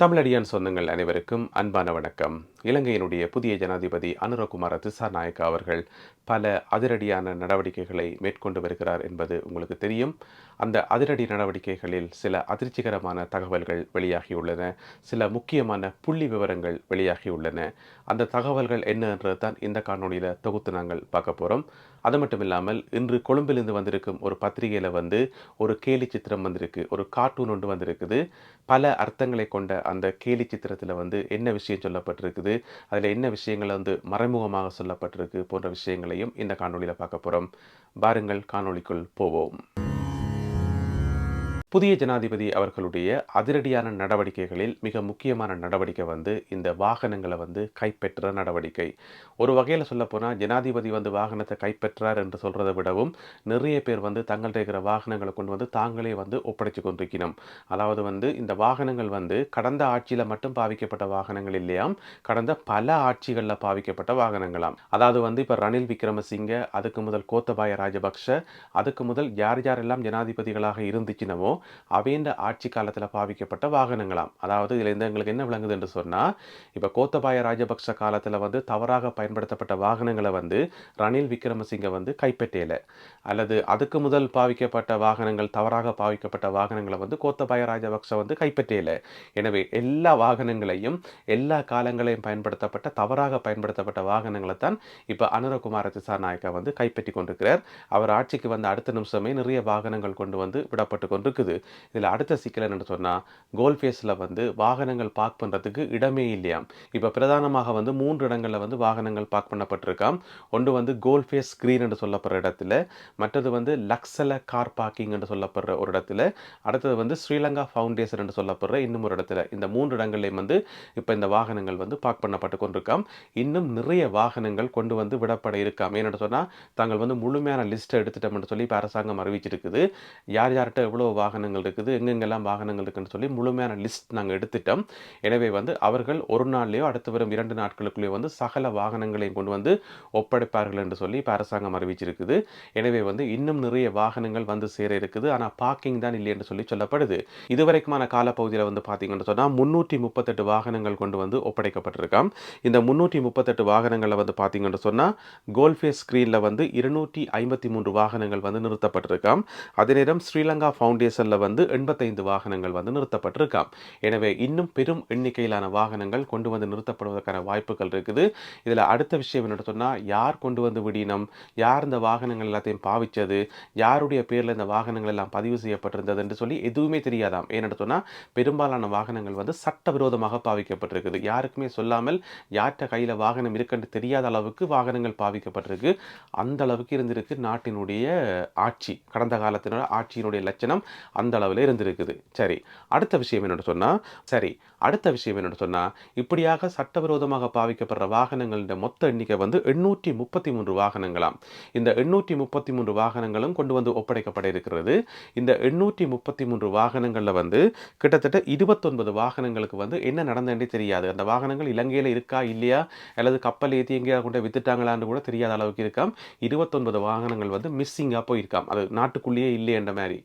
தமிழடியான் சொந்தங்கள் அனைவருக்கும் அன்பான வணக்கம். இலங்கையினுடைய புதிய ஜனாதிபதி அனுரகுமார திசாநாயக்கா அவர்கள் பல அதிரடியான நடவடிக்கைகளை மேற்கொண்டு வருகிறார் என்பது உங்களுக்கு தெரியும். அந்த அதிரடி நடவடிக்கைகளில் சில அதிர்ச்சிகரமான தகவல்கள் வெளியாகியுள்ளன. சில முக்கியமான புள்ளி விவரங்கள் வெளியாகியுள்ளன. அந்த தகவல்கள் என்னன்றது தான் இந்த காணொலியில் தொகுத்து நாங்கள் பார்க்க போகிறோம். அது மட்டும் இல்லாமல் இன்று கொழும்பிலிருந்து வந்திருக்கும் ஒரு பத்திரிகையில் ஒரு கேலி சித்திரம் வந்திருக்கு, ஒரு கார்ட்டூன் ஒன்று வந்திருக்குது. பல அர்த்தங்களை கொண்ட அந்த கேலி சித்திரத்தில் என்ன விஷயம் சொல்லப்பட்டிருக்குது, அதில் என்ன விஷயங்கள் மறைமுகமாக சொல்லப்பட்டிருக்கு போன்ற விஷயங்களையும் இந்த காணொலியில் பார்க்க போகிறோம். பாருங்கள், காணொலிக்குள் போவோம். புதிய ஜனாதிபதி அவர்களுடைய அதிரடியான நடவடிக்கைகளில் மிக முக்கியமான நடவடிக்கை இந்த வாகனங்களை கைப்பற்ற நடவடிக்கை. ஒரு வகையில் சொல்லப்போனால் ஜனாதிபதி வாகனத்தை கைப்பற்றார் என்று சொல்கிறத விடவும் நிறைய பேர் தங்கள்கிட்ட இருக்கிற வாகனங்களை கொண்டு தாங்களே ஒப்படைச்சு கொண்டிருக்கணும். அதாவது இந்த வாகனங்கள் கடந்த ஆட்சியில் மட்டும் பாவிக்கப்பட்ட வாகனங்கள் இல்லையாம், கடந்த பல ஆட்சிகளில் பாவிக்கப்பட்ட வாகனங்களாம். அதாவது இப்போ ரணில் விக்ரமசிங்க, அதுக்கு முதல் கோத்தபாய ராஜபக்ஷ, அதுக்கு முதல் யார் யாரெல்லாம் ஜனாதிபதிகளாக இருந்துச்சுனவோ அவையின் ஆட்சி காலத்தில் பாவிக்கப்பட்ட வாகனங்களாம். அதாவது இதில் எங்களுக்கு என்ன விளங்குது என்று சொன்னால், இப்போ கோத்தபாய ராஜபக்ஷ காலத்தில் தவறாக பயன்படுத்தப்பட்ட வாகனங்களை ரணில் விக்ரமசிங்க கைப்பற்றல, அல்லது அதுக்கு முதல் பாவிக்கப்பட்ட வாகனங்கள், தவறாக பாவிக்கப்பட்ட வாகனங்களை கோத்தபாய ராஜபக்ஷ கைப்பற்றல. எனவே எல்லா வாகனங்களையும் எல்லா காலங்களையும் பயன்படுத்தப்பட்ட தவறாக பயன்படுத்தப்பட்ட வாகனங்களை தான் இப்போ அனுரகுமார திசாநாயக்கா கைப்பற்றி கொண்டிருக்கிறார். அவர் ஆட்சிக்கு அடுத்த நிமிஷமே நிறைய வாகனங்கள் கொண்டு விடப்பட்டு கொண்டிருக்குது. இதில் அடுத்த சிக்கல் என்னன்னு சொன்னால், கோல்ஃபேஸில் வாகனங்கள் பார்க் பண்ணுறதுக்கு இடமே இல்லையாம். இப்போ பிரதானமாக 3 இடங்களில் வாகனங்கள் பார்க் பண்ணப்பட்டிருக்காம். ஒன்று கோல்ஃபேஸ் ஸ்க்ரீன் என்று சொல்லப்படுற இடத்துல, மற்றது லக்ஸல கார் பார்க்கிங் என்று சொல்லப்படுற ஒரு இடத்துல, அடுத்தது ஸ்ரீலங்கா ஃபவுண்டேஷன் என்று சொல்லப்படுற இன்னும் ஒரு இடத்துல. இந்த 3 இடங்கள்லையும் இப்போ இந்த வாகனங்கள் பார்க் பண்ணப்பட்டு கொண்டிருக்காம். இன்னும் நிறைய வாகனங்கள் கொண்டு விடப்பட இருக்காம். ஏன்னு சொன்னால், தாங்கள் முழுமையான லிஸ்ட்டை எடுத்துட்டோம் என்று சொல்லி இப்போ அரசாங்கம் அறிவிச்சிருக்குது. யார் யார்கிட்ட எவ்வளோ வாகனங்கள் இருக்குது, எங்கெங்கெல்லாம் வாகனங்கள் இருக்குன்னு சொல்லி முழுமையான லிஸ்ட் நாங்கள் எடுத்துட்டோம். எனவே அவர்கள் ஒரு நாள்லேயோ அடுத்து வரும் 2 நாட்களுக்குள்ளேயோ சகல வாகனங்களையும் கொண்டு ஒப்படைப்பார்கள் என்று சொல்லி இப்போ அரசாங்கம் அறிவிச்சிருக்குது. எனவே இன்னும் நிறைய வாகனங்கள் சேர இருக்குது. ஆனால் பார்க்கிங் தான் இல்லை என்று சொல்லி சொல்லப்படுது. இதுவரைக்குமான காலப்பகுதியில் பார்த்தீங்கன்னு சொன்னால் 338 வாகனங்கள் கொண்டு ஒப்படைக்கப்பட்டிருக்காம். இந்த 338 வாகனங்களை பார்த்தீங்கன்னு சொன்னால் கோல்ஃபேஸ் ஸ்க்ரீனில் 253 வாகனங்கள் நிறுத்தப்பட்டிருக்காம். அதே நேரம் ஸ்ரீலங்கா ஃபவுண்டேஷனில் 85 வாகனங்கள் நிறுத்தப்பட்டிருக்காம். எனவே இன்னும் பெரும் எண்ணிக்கையிலான வாகனங்கள் கொண்டு நிறுத்தப்படுவதற்கான வாய்ப்புகள் இருக்குது. இதில் அடுத்த விஷயம் என்ன சொன்னால், யார் கொண்டு விடினம், யார் இந்த வாகனங்கள் எல்லாத்தையும் பாவிச்சது, யாருடைய பேரில் இந்த வாகனங்கள் எல்லாம் பதிவு செய்யப்பட்டிருந்தது என்று சொல்லி எதுவுமே தெரியாதாம். ஏன்னு சொன்னால், பெரும்பாலான வாகனங்கள் சட்டவிரோதமாக பாவிக்கப்பட்டிருக்குது. யாருக்குமே சொல்லாமல் யார்கிட்ட கையில் வாகனம் இருக்குன்னு தெரியாத அளவுக்கு வாகனங்கள் பாவிக்கப்பட்டிருக்கு. அந்த அளவுக்கு இருந்திருக்கு நாட்டினுடைய ஆட்சி, கடந்த காலத்தினோட ஆட்சியினுடைய லட்சணம் அந்த அளவில் இருந்திருக்குது. சரி, அடுத்த விஷயம் என்னன்னு சொன்னால், இப்படியாக சட்டவிரோதமாக பாவிக்கப்படுற வாகனங்களின் மொத்த எண்ணிக்கை 833 வாகனங்களாம். இந்த 833 வாகனங்களும் கொண்டு ஒப்படைக்கப்பட இருக்கிறது. இந்த 833 வாகனங்களில் கிட்டத்தட்ட 29 வாகனங்களுக்கு என்ன நடந்தேன்னே தெரியாது. அந்த வாகனங்கள் இலங்கையில் இருக்கா இல்லையா, அல்லது கப்பல் ஏற்றி எங்கேயா கொண்டு வித்துட்டாங்களான்னு கூட தெரியாத அளவுக்கு இருக்காம். 29 வாகனங்கள் மிஸ்ஸிங்காக போயிருக்காம். அது நாட்டுக்குள்ளேயே இல்லை என்ற மாதிரி.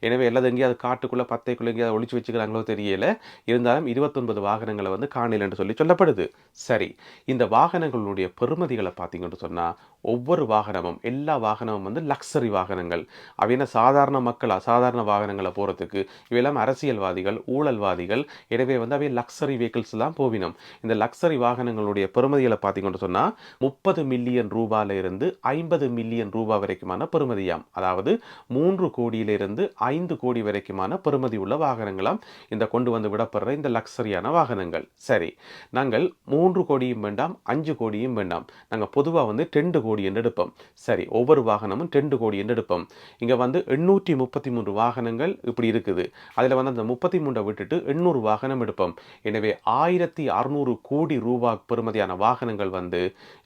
எனவே எல்லாது எங்கேயாவது காட்டுக்குள்ளே பத்தைக்குள்ளே எங்கேயாவது ஒழிச்சு வச்சுக்கிறாங்களோ தெரியல. இருந்தாலும் 29 வாகனங்களை காணல என்று சொல்லி சொல்லப்படுது. சரி, இந்த வாகனங்களுடைய பெறுமதிகளை பார்த்தீங்கன்னு சொன்னால், ஒவ்வொரு வாகனமும், எல்லா வாகனமும் லக்ஸரி வாகனங்கள். அவையான சாதாரண மக்கள் அசாதாரண வாகனங்களை போகிறதுக்கு இவையெல்லாம் அரசியல்வாதிகள், ஊழல்வாதிகள். எனவே அவை லக்ஸரி வெஹிக்கிள்ஸ் எல்லாம் போவினோம். இந்த லக்ஸரி வாகனங்களுடைய பெறுமதிகளை பார்த்தீங்கன்னு சொன்னால் 30 மில்லியன் ரூபாயில இருந்து 50 மில்லியன் ரூபாய் வரைக்குமான பெறுமதியாம். அதாவது 3 கோடியிலிருந்து 5 கோடி வரைக்குமான பெறுமதி உள்ள வாகனங்களாம் இந்த கொண்டு விடப்படுற இந்த லக்ஸரியான வாகனங்கள். சரி, நாங்கள் 3 கோடியும் வேண்டாம், 5 கோடியும் வேண்டாம், நாங்கள் பொதுவாக 2 கோடி என்று எடுப்போம். சரி, ஒவ்வொரு வாகனமும் 2 கோடி என்று எடுப்போம். இங்கே 833 வாகனங்கள் இப்படி இருக்குது. அதில் அந்த 33 விட்டுட்டு 800 வாகனம் எடுப்போம். எனவே 1600 கோடி ரூபாய் பெறுமதியான வாகனங்கள்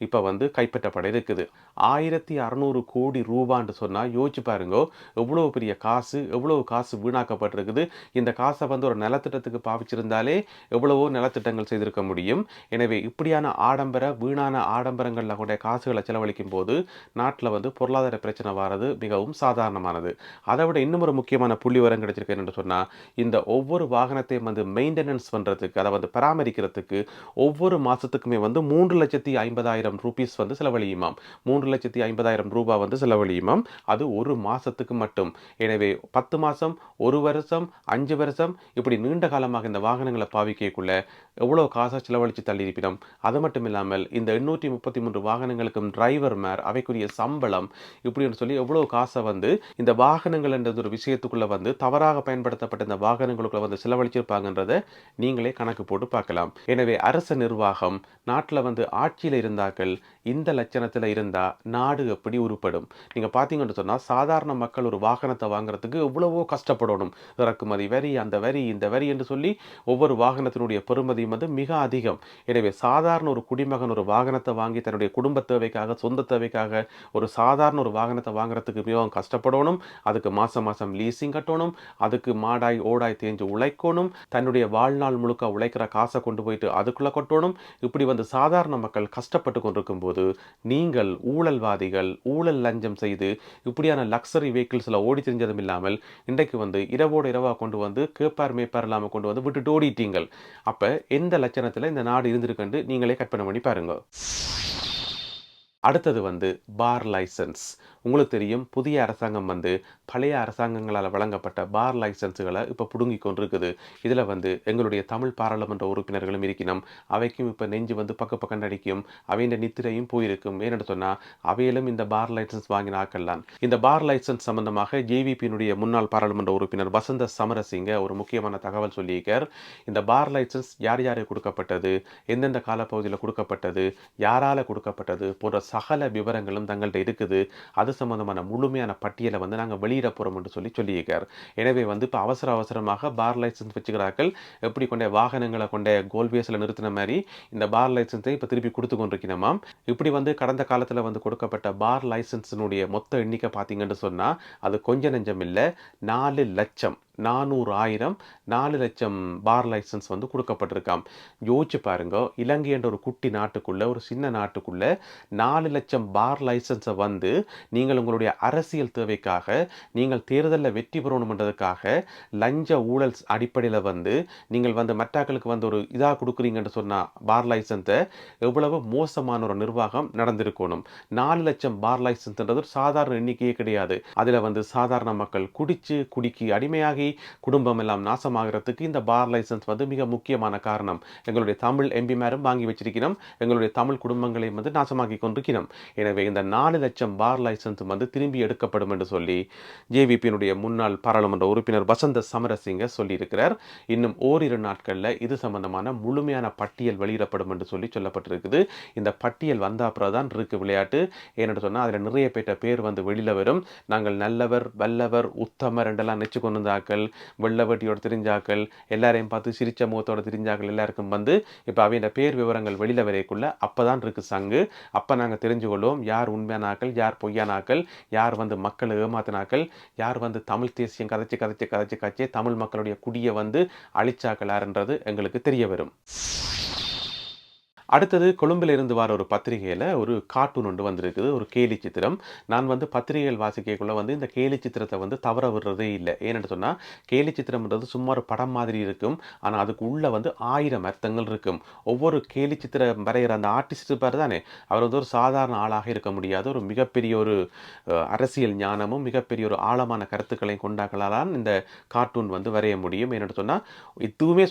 இப்போ கைப்பற்றப்பட இருக்குது. 1600 கோடி ரூபான்னு சொன்னால் யோசிச்சு பாருங்க, எவ்வளவு பெரிய காசு, எவ்வளவு காசு வீணாக்கப்பட்டிருக்குது. இந்த காசை வந்து ஒரு நலத்திட்டத்துக்கு பாவிச்சிருந்தாலே எவ்வளவோ நலத்திட்டங்கள் செய்திருக்க முடியும். எனவே இப்படியான ஆடம்பர வீணான ஆடம்பரங்கள்ல கூட காசுகளை செலவழிக்கும் போது நாட்டில் வந்து பொருளாதார பிரச்சனை வர்றது மிகவும் சாதாரணமானது. அதை விட இன்னும் ஒரு முக்கியமான புள்ளிவிவரம் கிடைச்சிருக்கு என்று சொன்னால், இந்த ஒவ்வொரு வாகனத்தையும் வந்து மெயின்டெனன்ஸ் பண்ணுறதுக்கு, அதை வந்து பராமரிக்கிறதுக்கு ஒவ்வொரு மாதத்துக்குமே வந்து 3,50,000 ரூபீஸ் வந்து செலவழியுமாம். 3,50,000 ரூபாய் வந்து செலவழியுமாம். அது ஒரு மாதத்துக்கு மட்டும். எனவே 10 மாதம், 1 வருஷம், 5 வருஷம் இப்படி நீண்ட காலமாக இந்த வாகனங்களை பாவிக்கக்குள்ள எவ்வளோ காசை செலவழித்து தள்ளியிருப்பினோம். அது மட்டும் இல்லாமல் இந்த 833 வாகனங்களுக்கும் டிரைவர் மேர் அவைக்குரிய சம்பளம் இப்படின்னு சொல்லி எவ்வளோ காசை வந்து இந்த வாகனங்கள் என்ற ஒரு விஷயத்துக்குள்ள வந்து தவறாக பயன்படுத்தப்பட்ட இந்த வாகனங்களுக்குள்ள வந்து செலவழிச்சிருப்பாங்கன்றதை நீங்களே கணக்கு போட்டு பார்க்கலாம். எனவே அரச நிர்வாகம் நாட்டில் வந்து ஆட்சியில் இருந்தாக்கள் இந்த லட்சணத்தில் இருந்தால் நாடு எப்படி உருப்படும்? நீங்கள் பார்த்தீங்கன்னு சொன்னால் சாதாரண மக்கள் ஒரு வாகனத்தை வாங்குறதுக்கு எவ்வளவோ கஷ்டப்படணும். இறக்குமதி வரி, அந்த வரி, இந்த வரி என்று சொல்லி ஒவ்வொரு வாகனத்தினுடைய பெறுமதியும் வந்து மிக அதிகம். எனவே சாதாரண ஒரு குடிமகன் ஒரு வாகனத்தை வாங்கி தன்னுடைய குடும்ப தேவைக்காக, சொந்த தேவைக்காக ஒரு சாதாரண ஒரு வாகனத்தை வாங்குறதுக்கு மிகவும் கஷ்டப்படணும். அதுக்கு மாதம் மாதம் லீசிங் கட்டணும். அதுக்கு மாடாய் ஓடாய் தேஞ்சு உழைக்கணும். தன்னுடைய வாழ்நாள் முழுக்க உழைக்கிற காசை கொண்டு போயிட்டு அதுக்குள்ளே கொட்டணும். இப்படி வந்து சாதாரண மக்கள் கஷ்டப்பட்டு கொண்டிருக்கும் போது நீங்கள் ஊழல்வாதிகள் ஊழல் லஞ்சம் செய்து இப்படியான லக்ஸரி வெஹிக்கிள்ஸ்ல ஓடி தெரிஞ்சதும் இல்லாமல் இன்றைக்கு வந்து இரவோடு இரவா கொண்டு வந்து கேப்பார் மேப்பார் இல்லாமல் கொண்டு வந்து விட்டுட்டு ஓடிட்டீங்கள். அப்ப எந்த லட்சணத்துல இந்த நாடு இருந்திருக்குன்னு நீங்களே கற்பனை பண்ணி பாருங்க. அடுத்தது வந்து பார் லைசன்ஸ். உங்களுக்கு தெரியும், புதிய அரசாங்கம் வந்து பழைய அரசாங்கங்களால் வழங்கப்பட்ட பார் லைசன்ஸுகளை இப்போ பிடுங்கி கொண்டிருக்குது. இதில் வந்து எங்களுடைய தமிழ் பாராளுமன்ற உறுப்பினர்களும் இருக்கணும். அவைக்கும் இப்போ நெஞ்சு வந்து பக்கம் அடிக்கும். அவையின் நித்திரையும் போயிருக்கும். ஏன்னு சொன்னால் அவையிலும் இந்த பார் லைசன்ஸ் வாங்கினாக்கள்லாம். இந்த பார் லைசன்ஸ் சம்பந்தமாக ஜேவிபியினுடைய முன்னாள் பாராளுமன்ற உறுப்பினர் வசந்த சமரசிங்க ஒரு முக்கியமான தகவல் சொல்லியிருக்கார். இந்த பார் லைசன்ஸ் யார் யாருக்கு கொடுக்கப்பட்டது, எந்தெந்த காலப்பகுதியில் கொடுக்கப்பட்டது, யாரால கொடுக்கப்பட்டது போன்ற சகல விவரங்களும் தங்கள்கிட்ட இருக்குது. அது சம்பந்தமான முழுமையான பட்டியலை வந்து நாங்கள் வெளியிட போகிறோம் என்று சொல்லியிருக்கார். எனவே வந்து இப்போ அவசரமாக பார் லைசன்ஸ் வச்சுக்கிறார்கள். எப்படி கொண்ட வாகனங்களை கொண்ட கோல்வேஸில் நிறுத்தின மாதிரி இந்த பார் லைசன்ஸை இப்போ திருப்பி கொடுத்து கொண்டிருக்கணுமாம். இப்படி வந்து கடந்த காலத்தில் வந்து கொடுக்கப்பட்ட பார் லைசன்ஸினுடைய மொத்த எண்ணிக்கை பார்த்தீங்கன்னு சொன்னால் அது கொஞ்சம் நெஞ்சம் இல்லை, 4,400,000 4 லட்சம் பார் லைசன்ஸ் வந்து கொடுக்கப்பட்டிருக்காம். யோசிச்சு பாருங்க, இலங்கை என்ற ஒரு குட்டி நாட்டுக்குள்ள, ஒரு சின்ன நாட்டுக்குள்ள 4 லட்சம் பார் லைசன்ஸை வந்து நீங்கள் உங்களுடைய அரசியல் தேவைக்காக, நீங்கள் தேர்தலில் வெற்றி பெறணும்ன்றதுக்காக லஞ்ச ஊழல் அடிப்படையில் வந்து நீங்கள் வந்து மற்றாக்களுக்கு வந்து ஒரு இதாக கொடுக்குறீங்கன்னு சொன்னால் பார் லைசன்ஸை எவ்வளவு மோசமான ஒரு நிர்வாகம் நடந்திருக்கணும். 4 லட்சம் பார் லைசன்ஸ்ன்றது சாதாரண எண்ணிக்கையே கிடையாது. அதில் வந்து சாதாரண மக்கள் குடிக்கு அடிமையாகி குடும்பம் எல்லாம் நாசமாகிறதுக்கு இந்த பார் லைசன்ஸ் வந்து மிக முக்கியமான காரணம். எங்களுடைய தமிழ் எம்பிமாரும் வாங்கி வச்சிருக்கிறோம். எங்களுடைய தமிழ் குடும்பங்களையும் வந்து நாசமாக்கி கொண்டிருக்கிறோம். எனவே இந்த 4 லட்சம் பார் லைசன்ஸ் வந்து திரும்பி எடுக்கப்படும் என்று சொல்லி ஜேவிபியினுடைய முன்னாள் பாராளுமன்ற உறுப்பினர் வசந்த சமரசிங்க சொல்லியிருக்கிறார். இன்னும் ஓரிரு நாட்களில் இது சம்பந்தமான முழுமையான பட்டியல் வெளியிடப்படும் என்று சொல்லப்பட்டிருக்குது. இந்த பட்டியல் வந்த அப்புறம் தான் இருக்கு விளையாட்டு. ஏன்னு சொன்னால் அதில் நிறைய பேர் வந்து வெளியில் வரும். நாங்கள் நல்லவர், வல்லவர், உத்தமர் என்றெல்லாம் நெச்சு கொண்டு வந்தாக்கள், வெள்ள வெட்டியோட தெரிஞ்சாக்கள், எல்லாரையும் பார்த்து சிரிச்ச முகத்தோட தெரிஞ்சாக்கள் எல்லாருக்கும் வந்து இப்போ அவையோட பேர் விவரங்கள் வெளியில் வரைக்குள்ள அப்பதான் இருக்கு சங்கு. அப்போ நாங்கள் தெரிஞ்சு கொள்வோம் யார் உண்மையானாக்கள், யார் பொய்யானாக்கள், யார் வந்து மக்களை ஏமாத்தினாக்கள், யார் வந்து தமிழ் தேசியம் கதைச்சு தமிழ் மக்களுடைய குடியை வந்து அழிச்சாக்களார்ன்றது எங்களுக்கு தெரிய வரும். அடுத்தது கொழும்பில் இருந்து வர ஒரு பத்திரிகையில் ஒரு கார்ட்டூன் ஒன்று வந்திருக்குது, ஒரு கேலி சித்திரம். நான் வந்து பத்திரிகைகள் வாசிக்கக்குள்ள வந்து இந்த கேலி சித்திரத்தை வந்து தவற விடுறதே இல்லை. ஏன்னு சொன்னால் கேலி சித்திரம்ன்றது சும்மா ஒரு படம் மாதிரி இருக்கும். ஆனால் அதுக்கு உள்ள வந்து 1000 அர்த்தங்கள் இருக்கும். ஒவ்வொரு கேலி சித்திரம் வரைகிற அந்த ஆர்டிஸ்ட் பேர் தானே, அவர் வந்து ஒரு சாதாரண ஆளாக இருக்க முடியாது. ஒரு மிகப்பெரிய ஒரு அரசியல் ஞானமும் மிகப்பெரிய ஒரு ஆழமான கருத்துக்களையும் கொண்டாக்களால் இந்த கார்ட்டூன் வந்து வரைய முடியும். ஏன்னு சொன்னால் எதுவுமே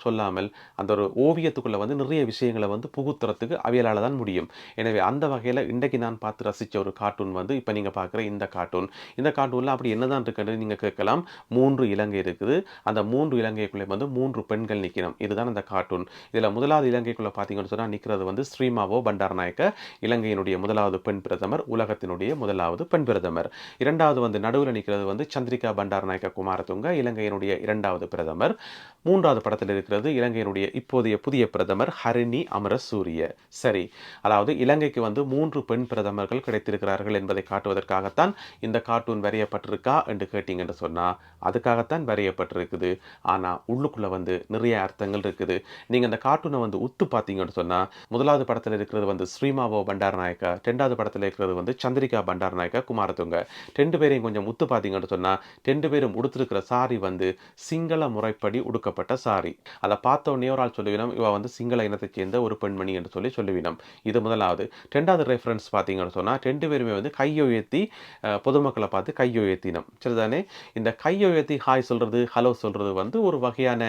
சொல்லாமல் அந்த ஒரு ஓவியத்துக்குள்ள வந்து நிறைய விஷயங்களை வந்து புகுத்துறதுக்கு அவியலால தான் முடியும். எனவே அந்த வகையில் இன்றைக்கு நான் பார்த்து ரசித்த ஒரு கார்ட்டூன் வந்து இப்போ நீங்கள் பார்க்குற இந்த கார்ட்டூன். இந்த கார்ட்டூனில் அப்படி என்னதான் இருக்குன்னு நீங்கள் கேட்கலாம். 3 இலங்கை இருக்குது. அந்த 3 இலங்கைக்குள்ளே வந்து 3 பெண்கள் நிற்கணும். இதுதான் அந்த கார்ட்டூன். இதில் முதலாவது இலங்கைக்குள்ளே பார்த்தீங்கன்னு சொன்னால் நிற்கிறது வந்து ஸ்ரீமாவோ பண்டாரநாயக்க, இலங்கையினுடைய முதலாவது பெண் பிரதமர், உலகத்தினுடைய முதலாவது பெண் பிரதமர். இரண்டாவது வந்து நடுவில் நிற்கிறது வந்து சந்திரிகா பண்டாரநாயக்க குமாரதுங்க, இலங்கையினுடைய 2வது பிரதமர். 3வது படத்தில் இருக்கிறது இலங்கையினுடைய இப்போதைய புதிய பிரதமர் ஹரிணி அமரசூரிய. சரி, அதாவது இலங்கைக்கு வந்து 3 பெண் பிரதமர்கள் கிடைத்திருக்கிறார்கள் என்பதை காட்டுவதற்காகத்தான் இந்த கார்ட்டூன் வரையப்பட்டிருக்கா என்று கேட்டீங்கன்னு சொன்னா, அதுக்காகத்தான் வரையப்பட்டிருக்குது. ஆனா உள்ளுக்குள்ள வந்து நிறைய அர்த்தங்கள் இருக்குது. நீங்க அந்த கார்ட்டூனை வந்து உத்து பார்த்தீங்கன்னு சொன்னா, முதலாவது படத்துல இருக்கிறது வந்து ஸ்ரீமாவோ பண்டாரநாயக்கா, 2வது படத்துல இருக்கிறது வந்து சந்திரிகா பண்டாரநாயக்கா குமாரதுங்க. 2 பேரையும் கொஞ்சம் உத்து பார்த்தீங்கன்னு சொன்னா, 2 பேரும் உடுத்திருக்கிற சாரி வந்து சிங்கள முறைப்படி உடுக்கப்பட்ட சாரி. அதை பார்த்த உடனே ஒரு ஆள் சொல்லுவினம், இவ வந்து சிங்கள இனத்தைச் சேர்ந்த ஒரு பெண்மணி என்று சொல்லுவினம். இது முதலாவது. 2வது ரெஃபரன்ஸ் பார்த்தீங்கன்னு சொன்னா, 2 பேருமே வந்து கையை உயர்த்தி பொதுமக்களை பார்த்து கையை உயர்த்தினம். சரிதானே? இந்த கையை உயர்த்தி ஹாய் சொல்றது, ஹலோ சொல்றது வந்து ஒரு வகையான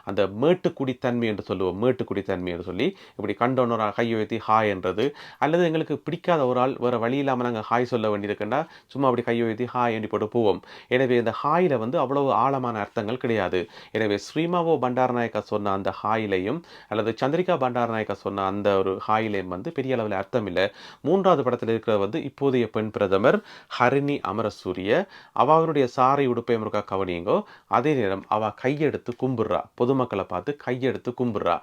அந்த மேட்டுக்குடித்தன்மை என்று சொல்லுவோம். மேட்டுக்குடித்தன்மை என்று சொல்லி இப்படி கண்டோன்னு ஒரு கையை உயர்த்தி ஹாய் என்றது, அல்லது எங்களுக்கு பிடிக்காத ஒரு ஆள் வேற வழி இல்லாமல் நாங்கள் ஹாய் சொல்ல வேண்டியிருக்குன்னா சும்மா அப்படி கையை உயர்த்தி ஹாய் என்று போட்டு போவோம். எனவே இந்த ஹாயில வந்து அவ்வளவு ஆழமான அர்த்தங்கள் கிடையாது. எனவே ஸ்ரீமாவோ பண்டாரநாயக்கா சொன்ன அந்த ஹாயிலையும் அல்லது சந்திரிகா பண்டாரநாயக்கா சொன்ன அந்த ஒரு ஹாயிலையும் வந்து பெரிய அளவில் அர்த்தம் இல்லை. 3வது படத்தில் இருக்கிற வந்து இப்போதைய பெண் பிரதமர் ஹரிணி அமரசூரிய. அவருடைய சாரி உடுப்பை முருகா கவனியுங்கோ. அதே நேரம் அவ கையெடுத்து கும்பிடுறா, பொதுமக்களை பார்த்து கையெடுத்து கும்பிடுறா.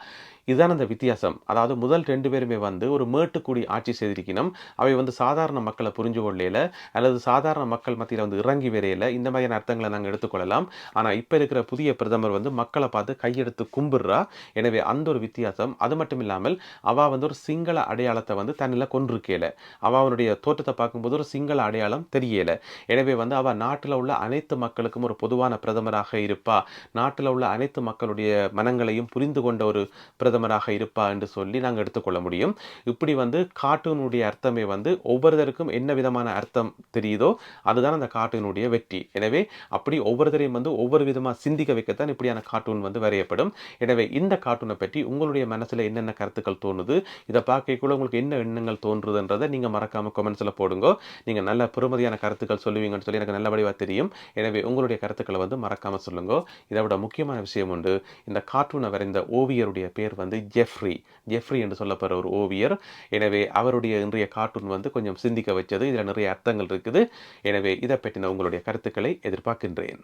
இதுதான் அந்த வித்தியாசம். அதாவது முதல் 2 பேருமே வந்து ஒரு மேட்டுக்குடி ஆட்சி செய்திருக்கணும். அவை வந்து சாதாரண மக்களை புரிஞ்சு கொள்ளையில அல்லது சாதாரண மக்கள் மத்தியில் வந்து இறங்கி வரையில இந்த மாதிரியான அர்த்தங்களை நாங்கள் எடுத்துக்கொள்ளலாம். ஆனால் இப்போ இருக்கிற புதிய பிரதமர் வந்து மக்களை பார்த்து கையெடுத்து கும்பிடுறா. எனவே அந்த ஒரு வித்தியாசம். அது மட்டும் இல்லாமல் அவ வந்து ஒரு சிங்கள அடையாளத்தை வந்து தன்னில் கொண்டிருக்கல. அவனுடைய தோற்றத்தை பார்க்கும்போது ஒரு சிங்கள அடையாளம் தெரியல. எனவே வந்து அவ நாட்டில் உள்ள அனைத்து மக்களுக்கும் ஒரு பொதுவான பிரதமராக இருப்பா. நாட்டில் உள்ள அனைத்து மக்களுடைய மனங்களையும் புரிந்து கொண்ட ஒரு பிரதமராக இருப்பா என்று சொல்லி நாங்கள் எடுத்துக்கொள்ள முடியும். இப்படி வந்து கார்ட்டூனுடைய அர்த்தமே வந்து ஒவ்வொருத்தருக்கும் என்ன விதமான அர்த்தம் தெரியுதோ அதுதான் அந்த கார்ட்டூனுடைய வெற்றி. எனவே அப்படி ஒவ்வொருத்தரையும் வந்து ஒவ்வொரு விதமாக சிந்திக்க வைக்கத்தான் இப்படியான கார்ட்டூன் வந்து வரையப்படும். எனவே இந்த கார்ட்டூனை பற்றி உங்களுடைய மனசில் என்னென்ன கருத்துக்கள் தோணுது, இதை பார்க்கக்குள்ள உங்களுக்கு என்ன எண்ணங்கள் தோன்றுதுன்றதை நீங்கள் மறக்காமல் கமெண்ட்ஸில் போடுங்க. நீங்கள் நல்ல பெருமதியான கருத்துக்கள் சொல்லுவீங்கன்னு சொல்லி எனக்கு நல்லபடியாக தெரியும். எனவே உங்களுடைய கருத்துக்களை வந்து மறக்காமல் சொல்லுங்க. இதை விட முக்கியமான விஷயம் உண்டு, இந்த கார்ட்டூனை வரைந்த ஓவியருடைய பேர் வந்து ஜெஃப்ரி என்று சொல்லப்படுற ஒரு ஓவியர். எனவே அவருடைய இன்றைய கார்ட்டூன் வந்து கொஞ்சம் சிந்திக்க வச்சது. இதில் நிறைய அர்த்தங்கள் இருக்குது. எனவே இதை பற்றின உங்களுடைய கருத்துக்களை எதிர்பார்க்கின்றேன்.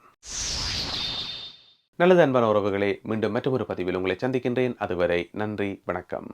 நல்லது அன்பான உறவுகளே, மீண்டும் மற்றொரு பதிவில் உங்களை சந்திக்கின்றேன். அதுவரை நன்றி, வணக்கம்.